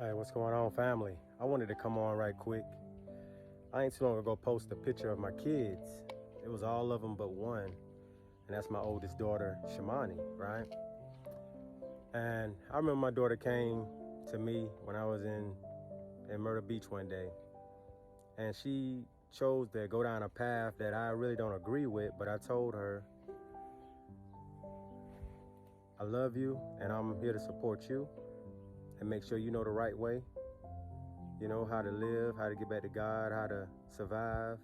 Hey, what's going on, family? I wanted to come on right quick. I ain't too long ago post a picture of my kids. It was all of them but one, and that's my oldest daughter, Shamani, right? And I remember my daughter came to me when I was in Myrtle Beach one day, and she chose to go down a path that I really don't agree with, but I told her, I love you, and I'm here to support you, and make sure you know the right way. You know, how to live, how to get back to God, how to survive.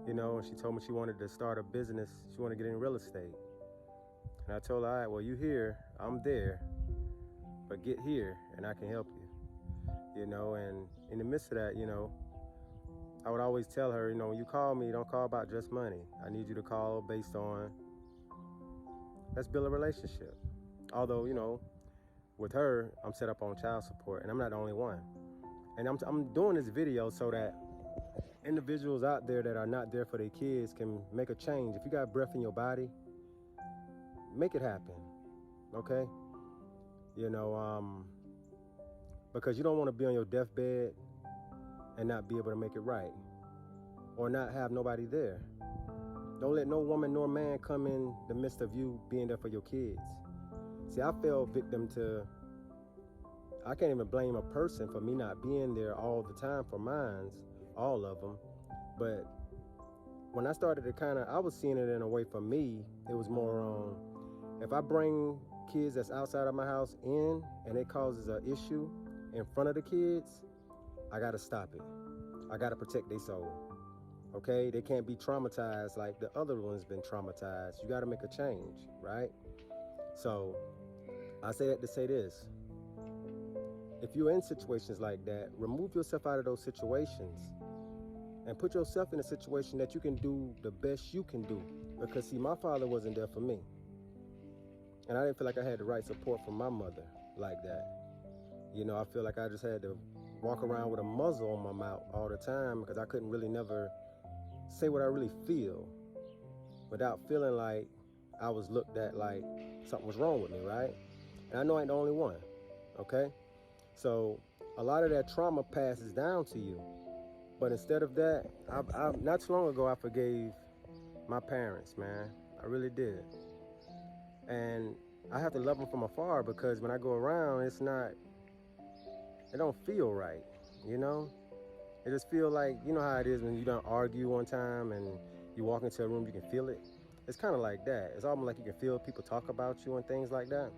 You know, and she told me she wanted to start a business. She wanted to get in real estate. And I told her, all right, well, you here, I'm there, but get here and I can help you. You know, and in the midst of that, you know, I would always tell her, you know, when you call me, don't call about just money. I need you to call based on, let's build a relationship. Although, you know, with her, I'm set up on child support, and I'm not the only one. And I'm doing this video so that individuals out there that are not there for their kids can make a change. If you got breath in your body, make it happen, okay? You know, because you don't want to be on your deathbed and not be able to make it right, or not have nobody there. Don't let no woman nor man come in the midst of you being there for your kids. See, I fell victim to, I can't even blame a person for me not being there all the time for mines, all of them. But when I started to I was seeing it in a way for me, it was more on, if I bring kids that's outside of my house in and it causes an issue in front of the kids, I gotta stop it. I gotta protect their soul, okay? They can't be traumatized like the other one's been traumatized. You gotta make a change, right? So I say that to say this. If you're in situations like that, remove yourself out of those situations and put yourself in a situation that you can do the best you can do. Because see, my father wasn't there for me. And I didn't feel like I had the right support from my mother like that. You know, I feel like I just had to walk around with a muzzle on my mouth all the time because I couldn't really never say what I really feel without feeling like I was looked at like something was wrong with me, right? And I know I ain't the only one, okay? So a lot of that trauma passes down to you. But instead of that, I not too long ago, I forgave my parents, man. I really did. And I have to love them from afar because when I go around, it don't feel right, you know? It just feel like, you know how it is when you don't argue one time and you walk into a room, you can feel it. It's kind of like that. It's almost like you can feel people talk about you and things like that.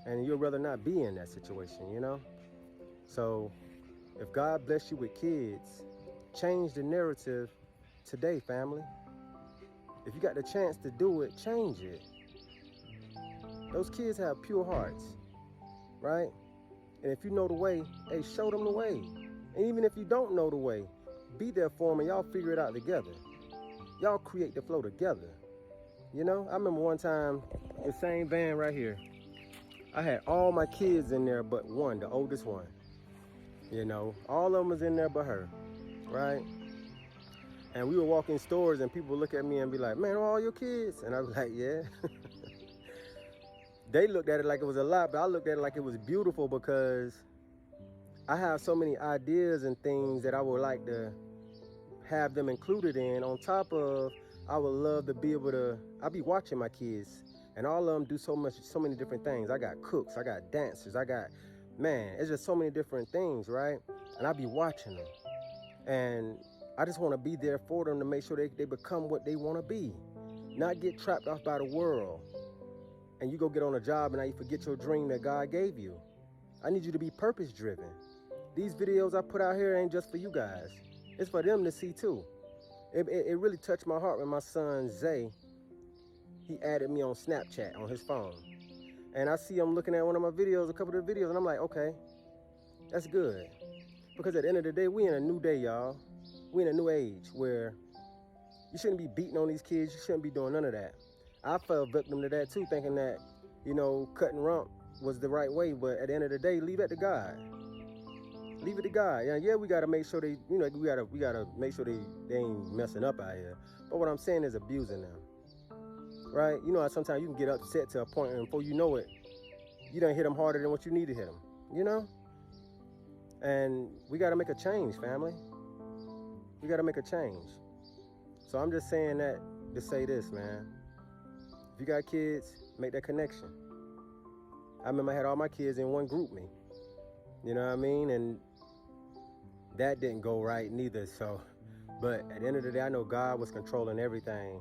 And you'd rather not be in that situation, you know? So if God bless you with kids, change the narrative today, family. If you got the chance to do it, change it. Those kids have pure hearts, right? And if you know the way, hey, show them the way. And even if you don't know the way, be there for them and y'all figure it out together. Y'all create the flow together. You know, I remember one time, the same van right here, I had all my kids in there but one, the oldest one. You know, all of them was in there but her, right? And we were walking stores and people would look at me and be like, man, are all your kids? And I was like, yeah. They looked at it like it was a lot, but I looked at it like it was beautiful because I have so many ideas and things that I would like to have them included in. On top of, I would love to be able to, I'll be watching my kids and all of them do so many different things. I got cooks, I got dancers, man, it's just so many different things, right? And I be watching them. And I just want to be there for them to make sure they become what they want to be. Not get trapped off by the world. And you go get on a job and now you forget your dream that God gave you. I need you to be purpose driven. These videos I put out here ain't just for you guys. It's for them to see too. It really touched my heart when my son Zay, he added me on Snapchat on his phone. And I see him looking at one of my videos, a couple of the videos, and I'm like, okay, that's good. Because at the end of the day, we in a new day, y'all. We in a new age where you shouldn't be beating on these kids. You shouldn't be doing none of that. I fell victim to that too, thinking that, you know, cutting rump was the right way. But at the end of the day, leave it to God. Leave it to God. Yeah, we gotta make sure they, you know, we gotta make sure they ain't messing up out here. But what I'm saying is abusing them, right? You know how sometimes you can get upset to a point and before you know it, you done hit them harder than what you need to hit them, you know? And we got to make a change, family. We got to make a change. So I'm just saying that to say this, man. If you got kids, make that connection. I remember I had all my kids in one group me. You know what I mean? And that didn't go right neither. So, but at the end of the day, I know God was controlling everything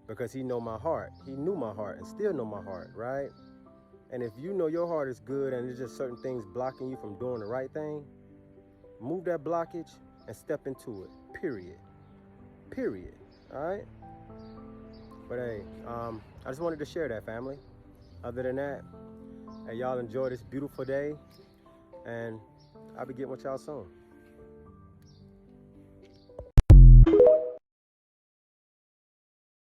because he know my heart. He knew my heart and still know my heart, right? And if you know your heart is good and there's just certain things blocking you from doing the right thing, move that blockage and step into it, period. Period, all right? But hey, I just wanted to share that, family. Other than that, hey, y'all enjoy this beautiful day, and I'll be getting with y'all soon.